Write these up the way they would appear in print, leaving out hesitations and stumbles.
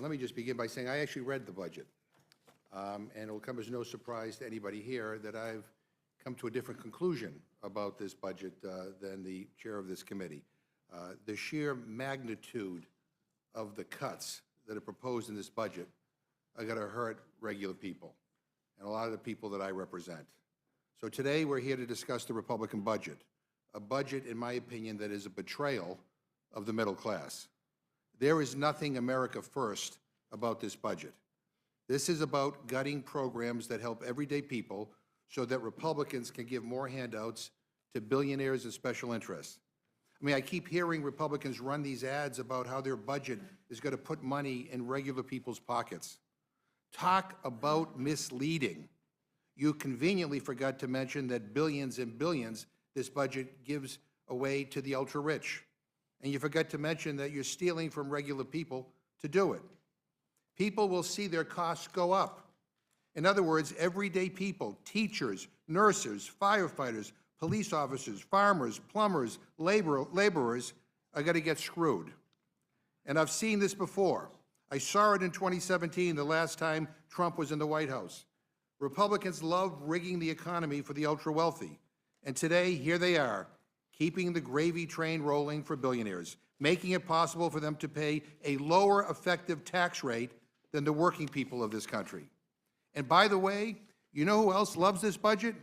And let me just begin by saying I actually read the budget. And it will come as no surprise to anybody here that I've come to a different conclusion about this budget than the chair of this committee. The sheer magnitude of the cuts that are proposed in this budget are going to hurt regular people and a lot of the people that I represent. So today we're here to discuss the Republican budget, a budget, in my opinion, that is a betrayal of the middle class. There is nothing America first about this budget. This is about gutting programs that help everyday people so that Republicans can give more handouts to billionaires and special interests. I mean, I keep hearing Republicans run these ads about how their budget is going to put money in regular people's pockets. Talk about misleading. You conveniently forgot to mention that billions and billions this budget gives away to the ultra-rich. And you forgot to mention that you're stealing from regular people to do it. People will see their costs go up. In other words, everyday people, teachers, nurses, firefighters, police officers, farmers, plumbers, laborers are going to get screwed. And I've seen this before. I saw it in 2017, the last time Trump was in the White House. Republicans love rigging the economy for the ultra-wealthy. And today, here they are, keeping the gravy train rolling for billionaires, making it possible for them to pay a lower effective tax rate than the working people of this country. And by the way, you know who else loves this budget?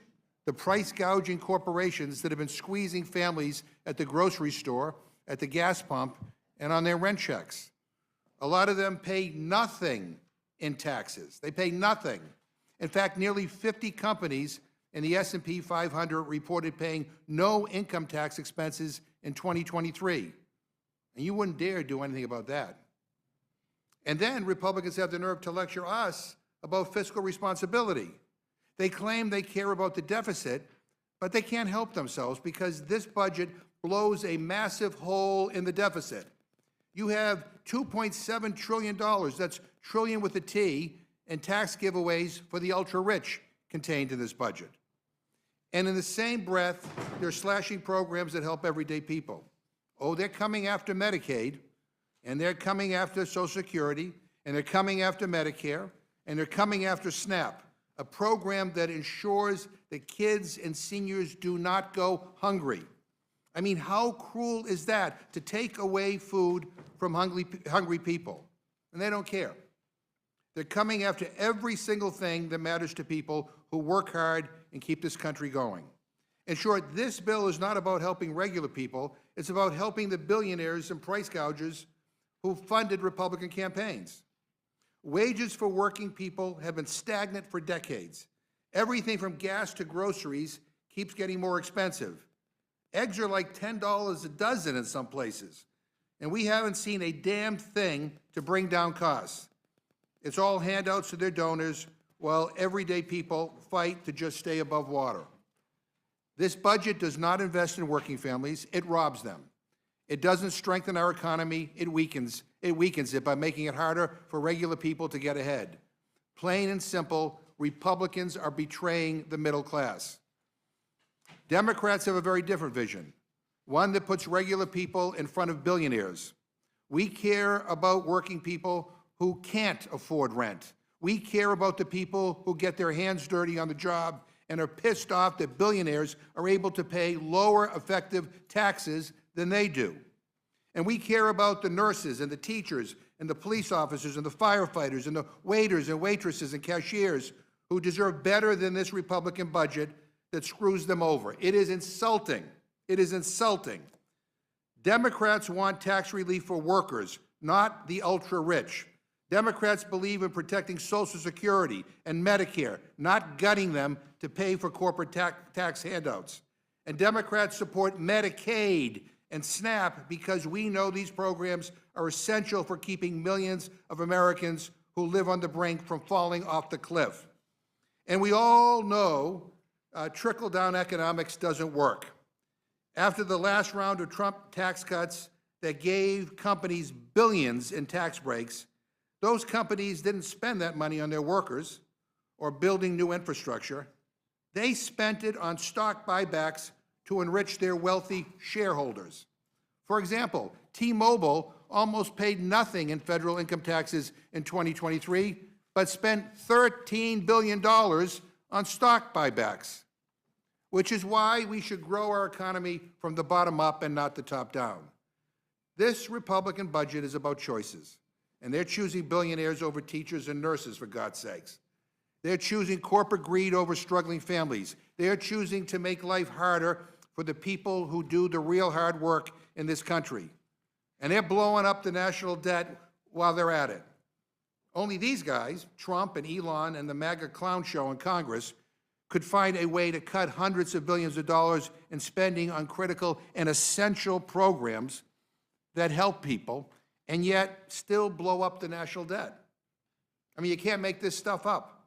The price-gouging corporations that have been squeezing families at the grocery store, at the gas pump, and on their rent checks. A lot of them pay nothing in taxes. They pay nothing. In fact, nearly 50 companies in the S&P 500 reported paying no income tax expenses in 2023. And you wouldn't dare do anything about that. And then Republicans have the nerve to lecture us about fiscal responsibility. They claim they care about the deficit, but they can't help themselves because this budget blows a massive hole in the deficit. You have $2.7 trillion, that's trillion with a T, in tax giveaways for the ultra-rich contained in this budget. And in the same breath, they're slashing programs that help everyday people. Oh, they're coming after Medicaid, and they're coming after Social Security, and they're coming after Medicare, and they're coming after SNAP, a program that ensures that kids and seniors do not go hungry. I mean, how cruel is that, to take away food from hungry people? And they don't care. They're coming after every single thing that matters to people who work hard and keep this country going. In short, this bill is not about helping regular people. It's about helping the billionaires and price gougers who funded Republican campaigns. Wages for working people have been stagnant for decades. Everything from gas to groceries keeps getting more expensive. Eggs are like $10 a dozen in some places, and we haven't seen a damn thing to bring down costs. It's all handouts to their donors, while everyday people fight to just stay above water. This budget does not invest in working families, it robs them. It doesn't strengthen our economy, it weakens it by making it harder for regular people to get ahead. Plain and simple, Republicans are betraying the middle class. Democrats have a very different vision, one that puts regular people in front of billionaires. We care about working people who can't afford rent. We care about the people who get their hands dirty on the job and are pissed off that billionaires are able to pay lower effective taxes than they do. And we care about the nurses and the teachers and the police officers and the firefighters and the waiters and waitresses and cashiers who deserve better than this Republican budget that screws them over. It is insulting. It is insulting. Democrats want tax relief for workers, not the ultra-rich. Democrats believe in protecting Social Security and Medicare, not gutting them to pay for corporate tax handouts. And Democrats support Medicaid and SNAP because we know these programs are essential for keeping millions of Americans who live on the brink from falling off the cliff. And we all know trickle-down economics doesn't work. After the last round of Trump tax cuts that gave companies billions in tax breaks, those companies didn't spend that money on their workers or building new infrastructure. They spent it on stock buybacks to enrich their wealthy shareholders. For example, T-Mobile almost paid nothing in federal income taxes in 2023, but spent $13 billion on stock buybacks, which is why we should grow our economy from the bottom up and not the top down. This Republican budget is about choices, and they're choosing billionaires over teachers and nurses, for God's sakes. They're choosing corporate greed over struggling families. They're choosing to make life harder for the people who do the real hard work in this country. And they're blowing up the national debt while they're at it. Only these guys, Trump and Elon and the MAGA clown show in Congress, could find a way to cut hundreds of billions of dollars in spending on critical and essential programs that help people, and yet still blow up the national debt. I mean, you can't make this stuff up.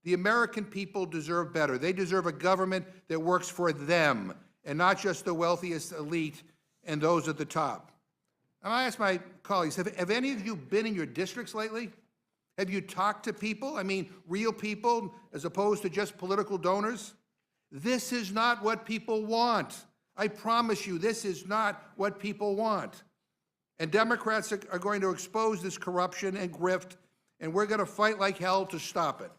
The American people deserve better. They deserve a government that works for them, and not just the wealthiest elite and those at the top. I ask my colleagues, have any of you been in your districts lately? Have you talked to people? I mean, real people, as opposed to just political donors? This is not what people want. I promise you, this is not what people want. And Democrats are going to expose this corruption and grift, and we're going to fight like hell to stop it.